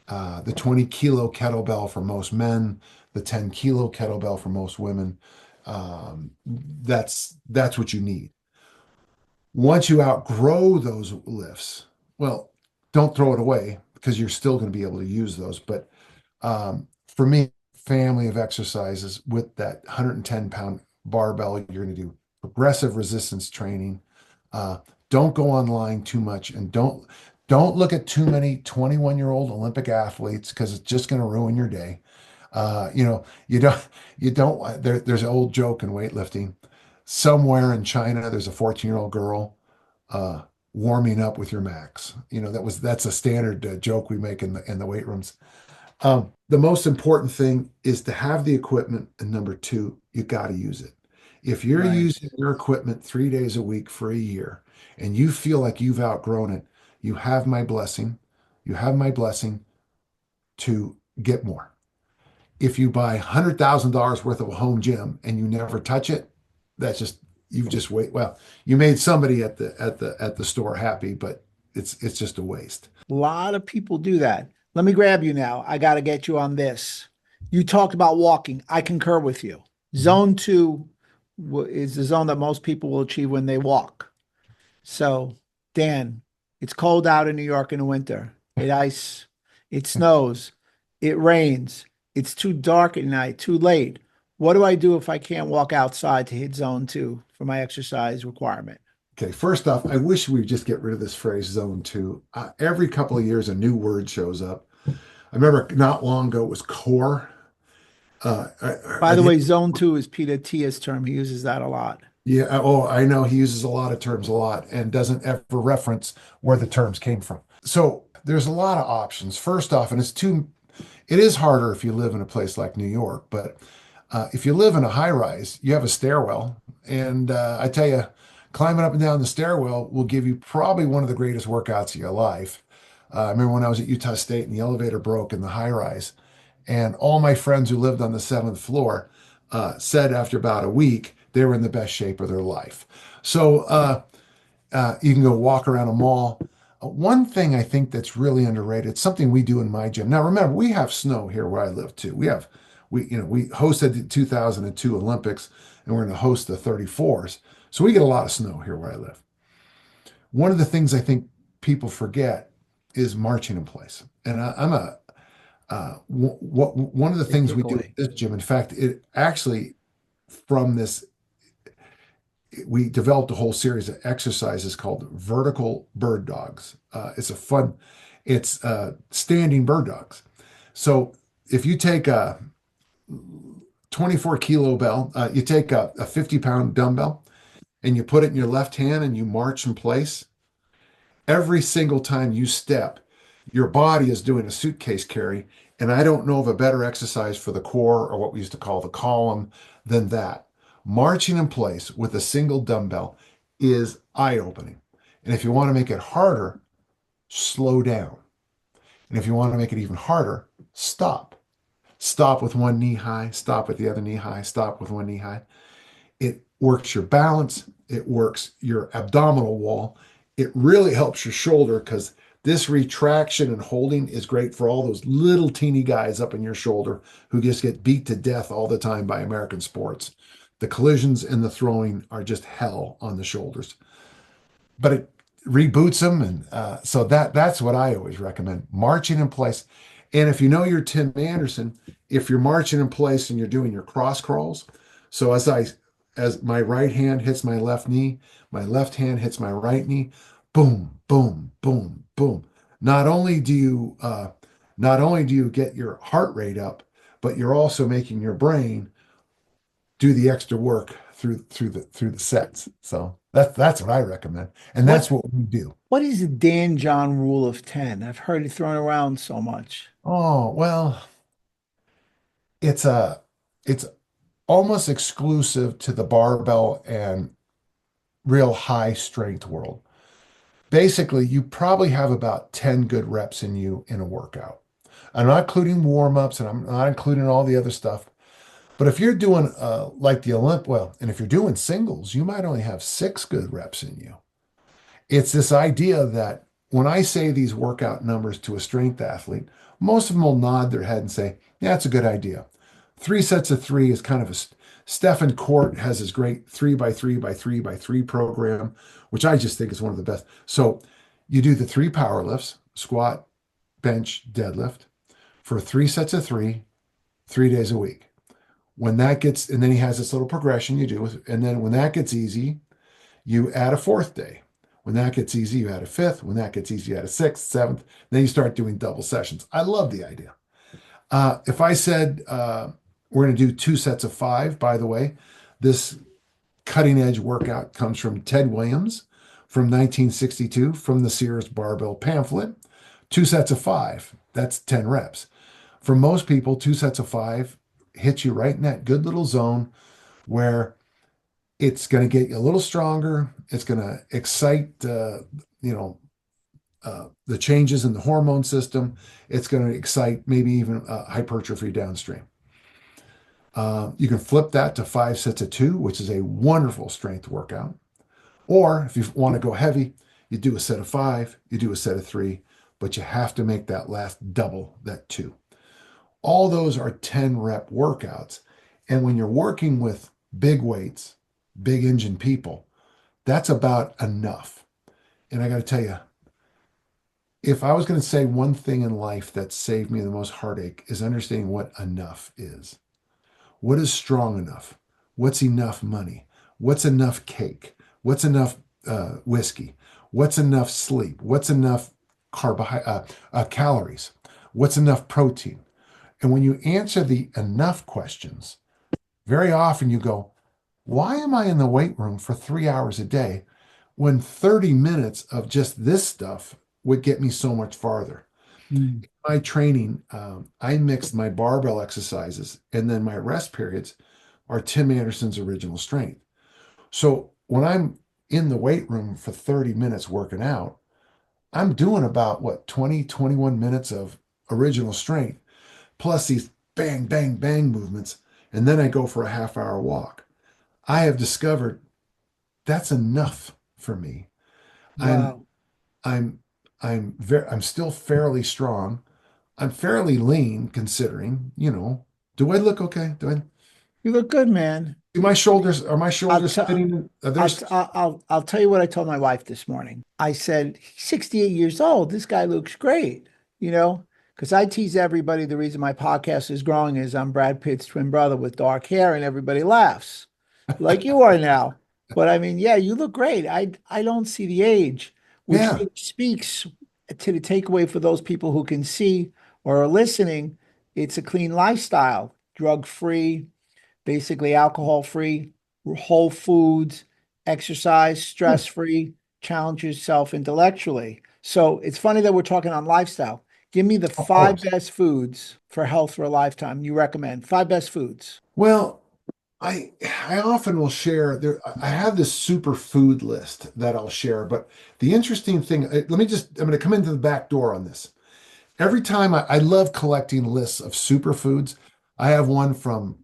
[SPEAKER 2] The 20-kilo kettlebell for most men, the 10-kilo kettlebell for most women. That's what you need. Once you outgrow those lifts, well, don't throw it away because you're still going to be able to use those. But for me, family of exercises with that 110-pound barbell, you're going to do progressive resistance training. Uh, don't go online too much, and don't look at too many 21-year-old Olympic athletes because it's just going to ruin your day. There's an old joke in weightlifting. Somewhere in China, there's a 14-year-old girl uh, warming up with your max. That's a standard joke we make in the weight rooms. The most important thing is to have the equipment, and number two, you got to use it. If you're
[SPEAKER 1] Right.
[SPEAKER 2] using your equipment 3 days a week for a year and you feel like you've outgrown it, you have my blessing. You have my blessing to get more. If you buy $100,000 worth of a home gym and you never touch it, that's just you've just wait. Well, you made somebody at the store happy, but it's just a waste.
[SPEAKER 1] A lot of people do that. Let me grab you now. I got to get you on this. You talked about walking. I concur with you.
[SPEAKER 2] Mhm.
[SPEAKER 1] Zone two is the zone that most people will achieve when they walk. So, Dan, it's cold out in New York in the winter. It snows, it rains, it's too dark at night, too late. What do I do if I can't walk outside to hit zone two for my exercise requirement?
[SPEAKER 2] Okay, first off, I wish we'd just get rid of this phrase zone two. Every couple of years, a new word shows up. I remember not long ago it was core.
[SPEAKER 1] By
[SPEAKER 2] I
[SPEAKER 1] the
[SPEAKER 2] think,
[SPEAKER 1] way, zone two is Peter Tia's term. He uses that a lot.
[SPEAKER 2] yeah. Oh, I know he uses a lot of terms a lot and doesn't ever reference where the terms came from. So there's a lot of options. First off, and it is harder if you live in a place like New York, but if you live in a high rise, you have a stairwell. And I tell you, climbing up and down the stairwell will give you probably one of the greatest workouts of your life. I remember when I was at Utah State and the elevator broke in the high rise, and all my friends who lived on the seventh floor said after about a week they were in the best shape of their life. So you can go walk around a mall. One thing I think that's really underrated, it's something we do in my gym. Now, remember, we have snow here where I live too. We hosted the 2002 Olympics, and we're going to host the 34s. So we get a lot of snow here where I live. One of the things I think people forget is marching in place. And I'm a one of the
[SPEAKER 1] Big
[SPEAKER 2] things we do at
[SPEAKER 1] takeaway.
[SPEAKER 2] this gym, in fact, it actually from this we developed a whole series of exercises called vertical bird dogs. It's standing bird dogs. So if you take a 24 kilo bell, you take a 50-pound dumbbell and you put it in your left hand and you march in place. Every single time you step, your body is doing a suitcase carry. And I don't know of a better exercise for the core or what we used to call the column than that. Marching in place with a single dumbbell is eye opening. And if you want to make it harder, slow down. And if you want to make it even harder, stop. Stop with one knee high, stop with the other knee high, stop with one knee high. It works your balance, it works your abdominal wall. It really helps your shoulder because this retraction and holding is great for all those little teeny guys up in your shoulder who just get beat to death all the time by American sports. The collisions and the throwing are just hell on the shoulders, but it reboots them. And so that's what I always recommend, marching in place. And if you know you're Tim Anderson, if you're marching in place and you're doing your cross crawls, so as my right hand hits my left knee, my left hand hits my right knee, boom, boom, boom, boom. Not only do you get your heart rate up, but you're also making your brain do the extra work through the sets. So that's what I recommend, and that's
[SPEAKER 1] What
[SPEAKER 2] what we do.
[SPEAKER 1] what is the Dan John rule of 10? I've heard it thrown around so much.
[SPEAKER 2] Oh well, it's a it's almost exclusive to the barbell and real high strength world. Basically, you probably have about 10 good reps in you in a workout. I'm not including warm-ups and I'm not including all the other stuff. But if you're doing like the and if you're doing singles, you might only have 6 good reps in you. It's this idea that when I say these workout numbers to a strength athlete, most of them will nod their head and say, yeah, that's a good idea. 3 sets of 3 is kind of Stephen Court has his great 3 by 3 by 3 by 3 program, which I just think is one of the best. So you do the 3 power lifts, squat, bench, deadlift for 3 sets of 3, 3 days a week. And then he has this little progression you do, and then when that gets easy, you add a fourth day. When that gets easy, you add a fifth. When that gets easy, you add a sixth, seventh. Then you start doing double sessions. I love the idea. If I said we're going to do 2 sets of 5, by the way, this cutting edge workout comes from Ted Williams from 1962 from the Sears Barbell pamphlet. 2 sets of 5, that's 10 reps. For most people, 2 sets of 5 hits you right in that good little zone where it's going to get you a little stronger. It's going to excite, the changes in the hormone system. It's going to excite maybe even hypertrophy downstream. You can flip that to 5 sets of 2, which is a wonderful strength workout. Or if you want to go heavy, you do a set of 5, you do a set of 3, but you have to make that last double, that 2. All those are 10 rep workouts. And when you're working with big weights, big engine people, that's about enough. And I got to tell you, if I was going to say one thing in life that saved me the most heartache is understanding what enough is. What is strong enough? What's enough money? What's enough cake? What's enough whiskey? What's enough sleep? What's enough calories? What's enough protein? And when you answer the enough questions, very often you go, why am I in the weight room for 3 hours a day when 30 minutes of just this stuff would get me so much farther?
[SPEAKER 1] Mm.
[SPEAKER 2] My training, I mixed my barbell exercises and then my rest periods are Tim Anderson's original strength. So when I'm in the weight room for 30 minutes working out, I'm doing about what, 20, 21 minutes of original strength plus these bang, bang, bang movements. And then I go for a half hour walk. I have discovered that's enough for me. I'm,
[SPEAKER 1] Wow.
[SPEAKER 2] I'm, I'm still fairly strong. I'm fairly lean considering, do I look okay?
[SPEAKER 1] You look good, man.
[SPEAKER 2] Are my
[SPEAKER 1] I'll
[SPEAKER 2] shoulders
[SPEAKER 1] tell.
[SPEAKER 2] fitting? Are there's,
[SPEAKER 1] I'll tell you what I told my wife this morning. I said, he's 68 years old. This guy looks great, because I tease everybody. The reason my podcast is growing is I'm Brad Pitt's twin brother with dark hair, and everybody laughs like you are now. But I mean, yeah, you look great. I don't see the age, which
[SPEAKER 2] yeah,
[SPEAKER 1] speaks to the takeaway for those people who can see or are listening. It's a clean lifestyle, drug free, basically alcohol free, whole foods, exercise,
[SPEAKER 2] yeah,
[SPEAKER 1] stress free, challenge yourself intellectually. So it's funny that we're talking on lifestyle. Give me the
[SPEAKER 2] of
[SPEAKER 1] five
[SPEAKER 2] course.
[SPEAKER 1] best foods for health for a lifetime you recommend. Five best foods.
[SPEAKER 2] Well, I often will share there. I have this super food list that I'll share, but the interesting thing, I'm going to come into the back door on this. Every time I love collecting lists of superfoods. I have one from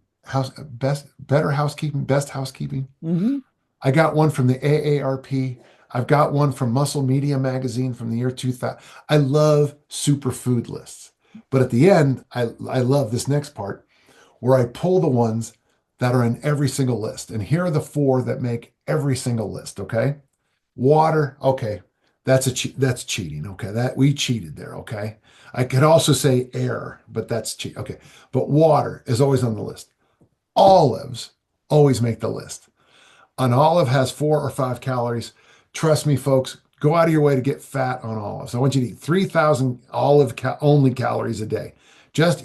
[SPEAKER 2] Better Housekeeping, Best Housekeeping.
[SPEAKER 1] Hmm.
[SPEAKER 2] I got one from the AARP. I've got one from Muscle Media Magazine from the year 2000. I love superfood lists. But at the end, I love this next part where I pull the ones that are in every single list. And here are the four that make every single list, okay? Water, okay. That's cheating, okay? That we cheated there, okay? I could also say air, but that's cheat. Okay. But water is always on the list. Olives always make the list. An olive has 4 or 5 calories. Trust me, folks, go out of your way to get fat on olives. I want you to eat 3,000 only calories a day. Just,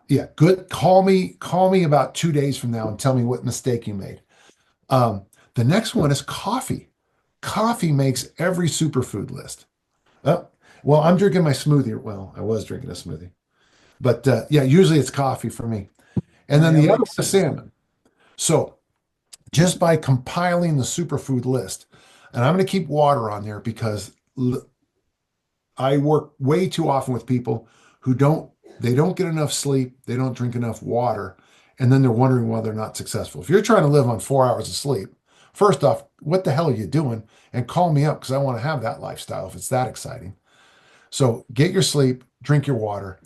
[SPEAKER 2] yeah, good. Call me about 2 days from now and tell me what mistake you made. Um, the next one is coffee. Coffee makes every superfood list. Oh, well, I'm drinking my smoothie. Well, I was drinking a smoothie, but yeah, usually it's coffee for me. And then
[SPEAKER 1] That
[SPEAKER 2] the other one
[SPEAKER 1] makes
[SPEAKER 2] is
[SPEAKER 1] sense.
[SPEAKER 2] salmon. So just by compiling the superfood list, and I'm going to keep water on there because I work way too often with people who they don't get enough sleep, they don't drink enough water, and then they're wondering why they're not successful. If you're trying to live on 4 hours of sleep, first off, what the hell are you doing? And call me up because I want to have that lifestyle if it's that exciting. So get your sleep, drink your water.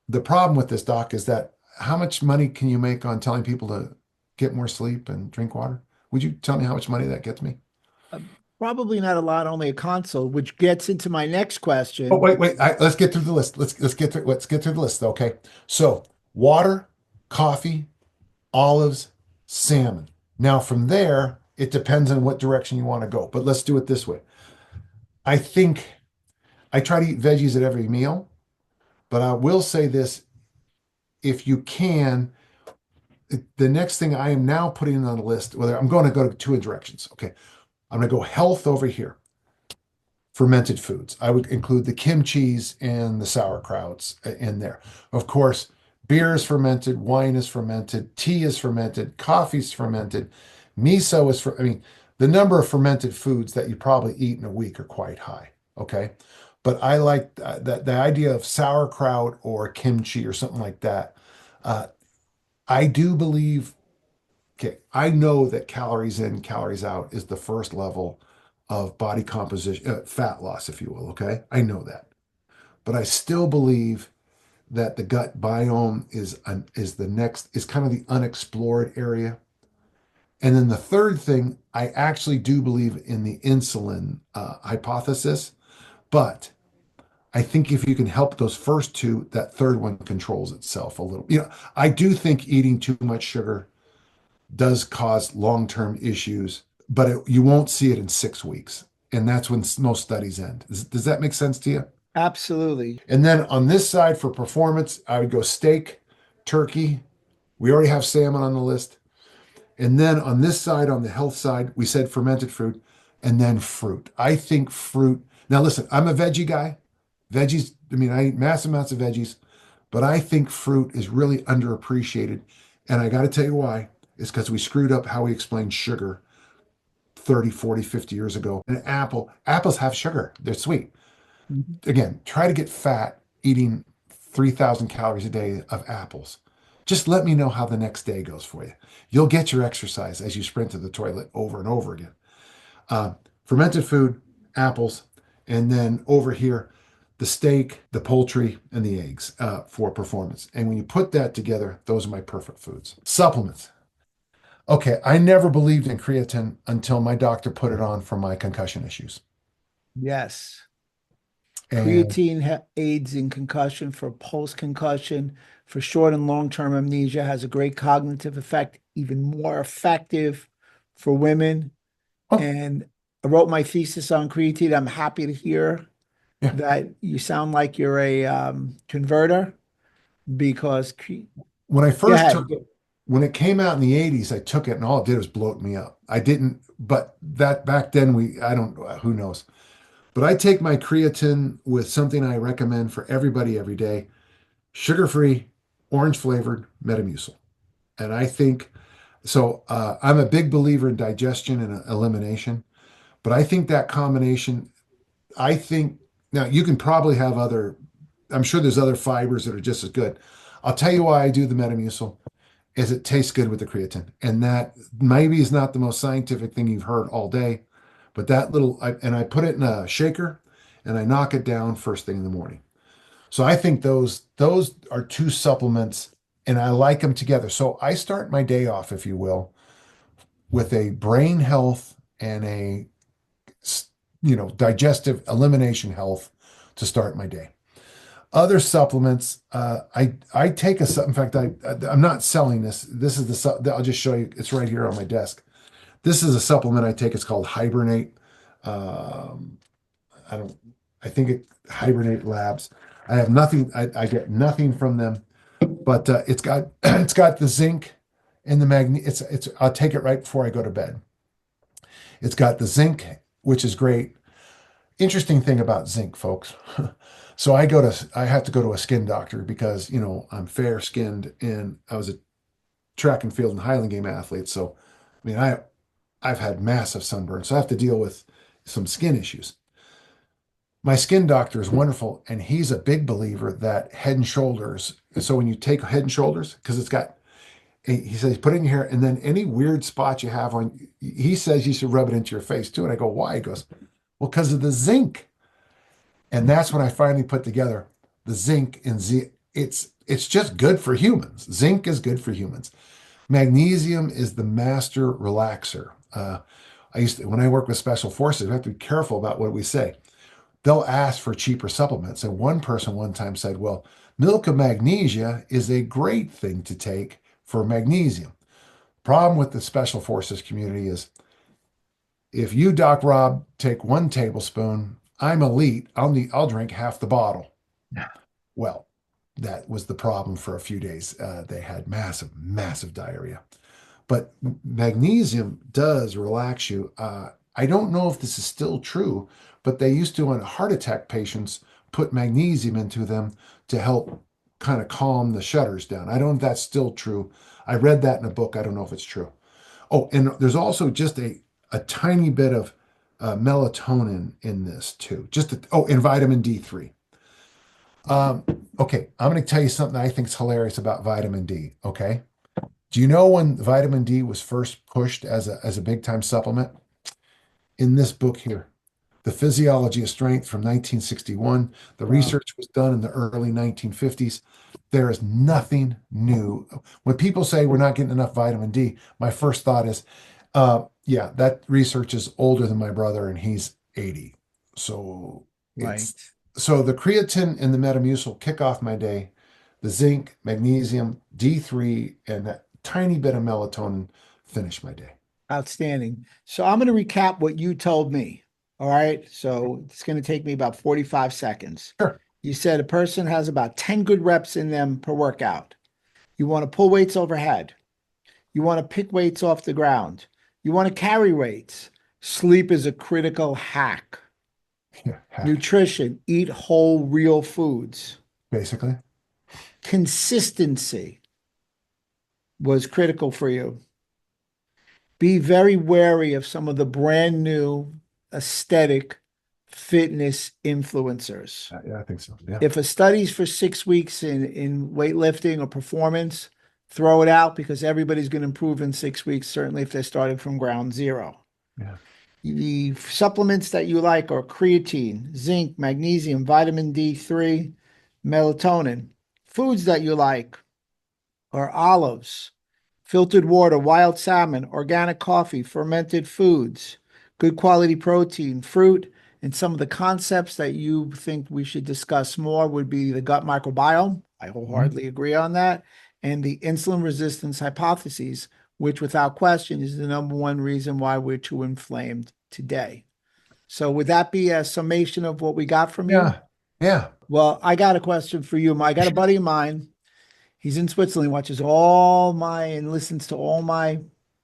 [SPEAKER 2] The problem with this, doc, is that how much money can you make on telling people to get more sleep and drink water? Would you tell me how much money that gets me?
[SPEAKER 1] Uh, Probably not a lot, only a console, which gets into my next
[SPEAKER 2] Oh,
[SPEAKER 1] question.
[SPEAKER 2] wait. Let's get through the list. Let's get through the list. Okay. So water, coffee, olives, salmon. Now from there, it depends on what direction you want to go. But let's do it this way. I think I try to eat veggies at every meal, but I will say this: if you can, the next thing I am now putting on the list, whether I'm going to go to two directions. Okay. I'm going to go health over here. Fermented foods. I would include the kimchis and the sauerkrauts in there. Of course, beer is fermented, wine is fermented, tea is fermented, coffee is fermented, miso is I mean, the number of fermented foods that you probably eat in a week are quite high. Okay. But I like the idea of sauerkraut or kimchi or something like that. Uh, I do believe, okay, I know that calories in, calories out is the first level of body composition, fat loss, if you will. Okay. I know that. But I still believe that the gut biome is the next, is kind of the unexplored area. And then the third thing, I actually do believe in the insulin hypothesis, but I think if you can help those first two, that third one controls itself a little. I do think eating too much sugar does cause long-term issues, but you won't see it in 6 weeks. And that's when most studies end. Does that make sense to you?
[SPEAKER 1] Absolutely.
[SPEAKER 2] And then on this side for performance, I would go steak, turkey. We already have salmon on the list. And then on this side, on the health side, we said fermented fruit and then fruit. I think fruit. Now, listen, I'm a veggie guy. Veggies, I mean, I eat massive amounts of veggies, but I think fruit is really underappreciated. And I got to tell you why. It's because we screwed up how we explained sugar 30, 40, 50 years ago. An apple, apples have sugar, they're sweet.
[SPEAKER 1] Mhm.
[SPEAKER 2] Again, try to get fat eating 3,000 calories a day of apples. Just let me know how the next day goes for you. You'll get your exercise as you sprint to the toilet over and over again. Uh, Fermented food, apples, and then over here, the steak, the poultry, and the eggs for performance. And when you put that together, those are my perfect foods. Supplements. Okay, I never believed in creatine until my doctor put it on for my concussion issues.
[SPEAKER 1] Yes.
[SPEAKER 2] And
[SPEAKER 1] Creatine aids in concussion for post-concussion, for short and long-term amnesia, has a great cognitive effect, even more effective for women.
[SPEAKER 2] oh,
[SPEAKER 1] And I wrote my thesis on creatine. I'm happy to hear
[SPEAKER 2] yeah,
[SPEAKER 1] that you sound like you're a converter because
[SPEAKER 2] when I
[SPEAKER 1] go
[SPEAKER 2] first
[SPEAKER 1] ahead.
[SPEAKER 2] took it, when it came out in the 80s, I took it and all it did was bloat me up. I didn't, but that back then I don't, who knows. But I take my creatine with something I recommend for everybody every day, sugar-free, orange flavored Metamucil. And I think so. I'm a big believer in digestion and elimination, but I think that combination, I think now you can probably have other, I'm sure there's other fibers that are just as good. I'll tell you why I do the Metamucil is it tastes good with the creatine. And that maybe is not the most scientific thing you've heard all day, but that little, and I put it in a shaker and I knock it down first thing in the morning. So I think those are two supplements and I like them together. So I start my day off, if you will, with a brain health and a digestive elimination health to start my day. Other supplements, I take in fact I'm not selling this. This is I'll just show you. It's right here on my desk. This is a supplement I take. It's called Hibernate. Um, I don't. I think it Hibernate Labs. I have nothing. I get nothing from them, but it's got it's got the zinc and the magne. It's. I'll take it right before I go to bed. It's got the zinc, which is great. Interesting thing about zinc, folks. So I have to go to a skin doctor because, I'm fair skinned and I was a track and field and Highland game athlete. So, I mean, I've had massive sunburn, so I have to deal with some skin issues. My skin doctor is wonderful, and he's a big believer that Head and Shoulders. So when you take Head and Shoulders, because he says, put it in your hair, and then any weird spots you have he says you should rub it into your face too. And I go, why? He goes, well, because of the zinc. And that's when I finally put together the zinc and it's just good for humans. Zinc is good for humans. Magnesium is the master relaxer. When I work with special forces, we have to be careful about what we say. They'll ask for cheaper supplements. And one person one time said, well, milk of magnesia is a great thing to take for magnesium. Problem with the special forces community is if you, Doc Rob, take 1 tablespoon, I'm elite. I'll drink half the bottle. Well, that was the problem for a few days. They had massive, massive diarrhea. But magnesium does relax you. I don't know if this is still true, but they used to, on heart attack patients, put magnesium into them to help kind of calm the shudders down. I don't know if that's still true. I read that in a book. I don't know if it's true. Oh, and there's also just a tiny bit of melatonin in this too. And vitamin D3. Um, okay, I'm going to tell you something I think is hilarious about vitamin D. Okay, do you know when vitamin D was first pushed as a big time supplement? In this book here, The Physiology of Strength from 1961. The
[SPEAKER 1] Wow.
[SPEAKER 2] research was done in the early 1950s. There is nothing new. When people say we're not getting enough vitamin D, my first thought is, yeah, that research is older than my brother, and he's 80. So
[SPEAKER 1] Right.
[SPEAKER 2] it's so the creatine and the Metamucil kick off my day. The zinc, magnesium, D3, and that tiny bit of melatonin finish my day.
[SPEAKER 1] Outstanding. So I'm going to recap what you told me. All right. So it's going to take me about 45 seconds.
[SPEAKER 2] Sure.
[SPEAKER 1] You said a person has about 10 good reps in them per workout. You want to pull weights overhead. You want to pick weights off the ground. You want to carry weights. Sleep is a critical hack.
[SPEAKER 2] Yeah, heck,
[SPEAKER 1] Nutrition, eat whole, real foods.
[SPEAKER 2] basically.
[SPEAKER 1] Consistency was critical for you. Be very wary of some of the brand new aesthetic fitness influencers.
[SPEAKER 2] Yeah, I think so. Yeah.
[SPEAKER 1] If a study's for 6 weeks in weightlifting or performance, throw it out because everybody's going to improve in 6 weeks, certainly if they're starting from ground zero.
[SPEAKER 2] Yeah.
[SPEAKER 1] The supplements that you like are creatine, zinc, magnesium, vitamin D3, melatonin. Foods that you like are olives, filtered water, wild salmon, organic coffee, fermented foods, good quality protein, fruit, and some of the concepts that you think we should discuss more would be the gut microbiome. I
[SPEAKER 2] Mhm.
[SPEAKER 1] wholeheartedly agree on that. And the insulin resistance hypotheses, which without question is the number one reason why we're too inflamed today. So would that be a summation of what we got from you?
[SPEAKER 2] Yeah. Yeah.
[SPEAKER 1] Well, I got a question for you. I got a buddy of mine. He's in Switzerland, watches all my and listens to all my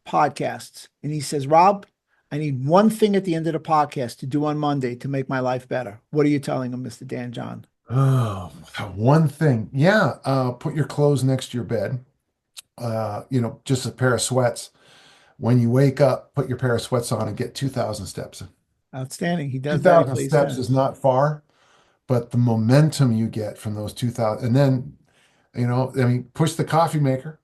[SPEAKER 1] podcasts. And he says, Rob, I need one thing at the end of the podcast to do on Monday to make my life better. What are you telling him, Mr. Dan John?
[SPEAKER 2] Oh, one thing. Yeah. Put your clothes next to your bed. Just a pair of sweats. When you wake up, put your pair of sweats on and get 2,000 steps in.
[SPEAKER 1] Outstanding. He does that. He
[SPEAKER 2] 2,000
[SPEAKER 1] plays
[SPEAKER 2] steps is
[SPEAKER 1] tennis.
[SPEAKER 2] not far, but the momentum you get from those 2,000, and then, I mean, push the coffee maker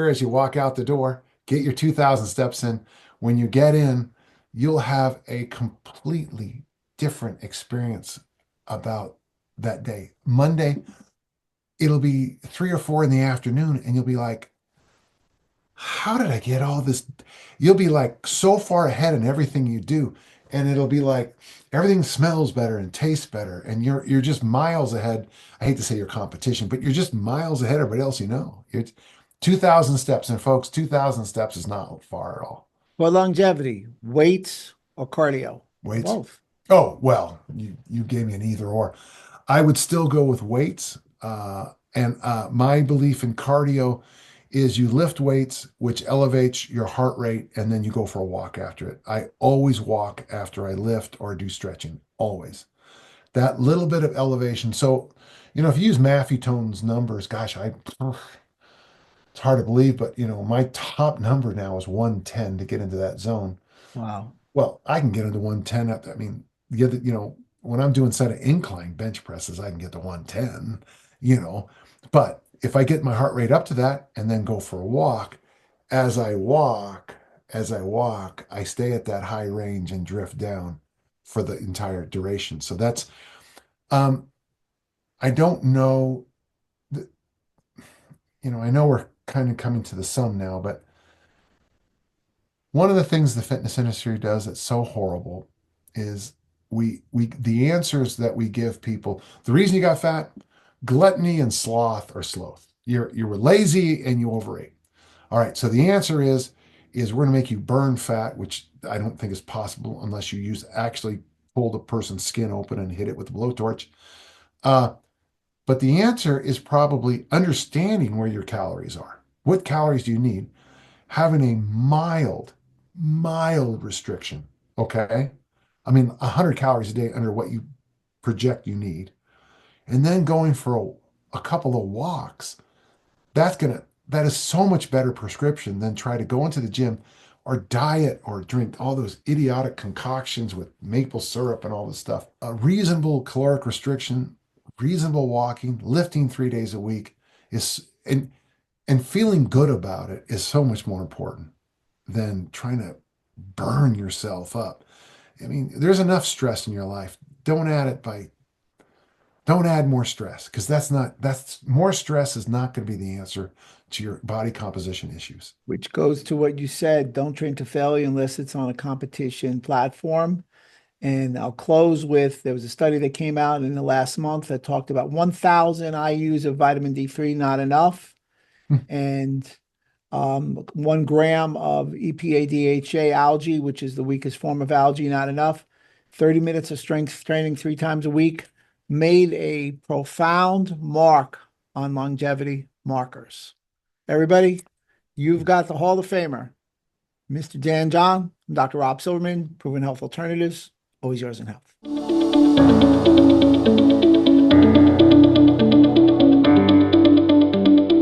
[SPEAKER 2] as you walk out the door, get your 2,000 steps in. When you get in, you'll have a completely different experience about that day. Monday, it'll be 3 or 4 in the afternoon, and you'll be like, how did I get all this? You'll be like so far ahead in everything you do. And it'll be like everything smells better and tastes better. And you're just miles ahead. I hate to say your competition, but you're just miles ahead of everybody else you know. You're 2,000 steps. And folks, 2,000 steps is not far at all.
[SPEAKER 1] For longevity, weights or cardio? Or
[SPEAKER 2] Weights.
[SPEAKER 1] both.
[SPEAKER 2] Oh, well, you gave me an either or. I would still go with weights. And my belief in cardio is you lift weights, which elevates your heart rate, and then you go for a walk after it. I always walk after I lift or do stretching, always. That little bit of elevation. So, if you use Maffetone's numbers, gosh, it's hard to believe, but my top number now is 110 to get into that zone.
[SPEAKER 1] Wow.
[SPEAKER 2] Well, I can get into 110 up. I mean, when I'm doing set of incline bench presses, I can get to 110, you know. But if I get my heart rate up to that and then go for a walk, as I walk, I stay at that high range and drift down for the entire duration. So um, I don't know, th- I know we're kind of coming to the sum now, but one of the things the fitness industry does that's so horrible is the answers that we give people. The reason you got fat, gluttony and sloth or sloth. You were lazy and you overate. All right, so the answer is we're going to make you burn fat, which I don't think is possible unless you actually pull the person's skin open and hit it with a blowtorch. Uh, but the answer is probably understanding where your calories are. What calories do you need? Having a mild restriction. Okay. I mean, 100 calories a day under what you project you need. And then going for a couple of walks. That is so much better prescription than try to go into the gym or diet or drink all those idiotic concoctions with maple syrup and all this stuff. A reasonable caloric restriction, reasonable walking, lifting 3 days a week is and feeling good about it is so much more important than trying to burn yourself up. I mean, there's enough stress in your life. Don't add more stress because that's more stress is not going to be the answer to your body composition issues.
[SPEAKER 1] Which goes to what you said, don't train to failure unless it's on a competition platform. And I'll close with there was a study that came out in the last month that talked about 1,000 IUs of vitamin D3, not enough.
[SPEAKER 2] Hmm.
[SPEAKER 1] And 1 gram of EPA DHA algae, which is the weakest form of algae, not enough. 30 minutes of strength training 3 times a week made a profound mark on longevity markers. Everybody, you've got the Hall of Famer, Mr. Dan John, Dr. Rob Silverman, Proven Health Alternatives, always yours in health.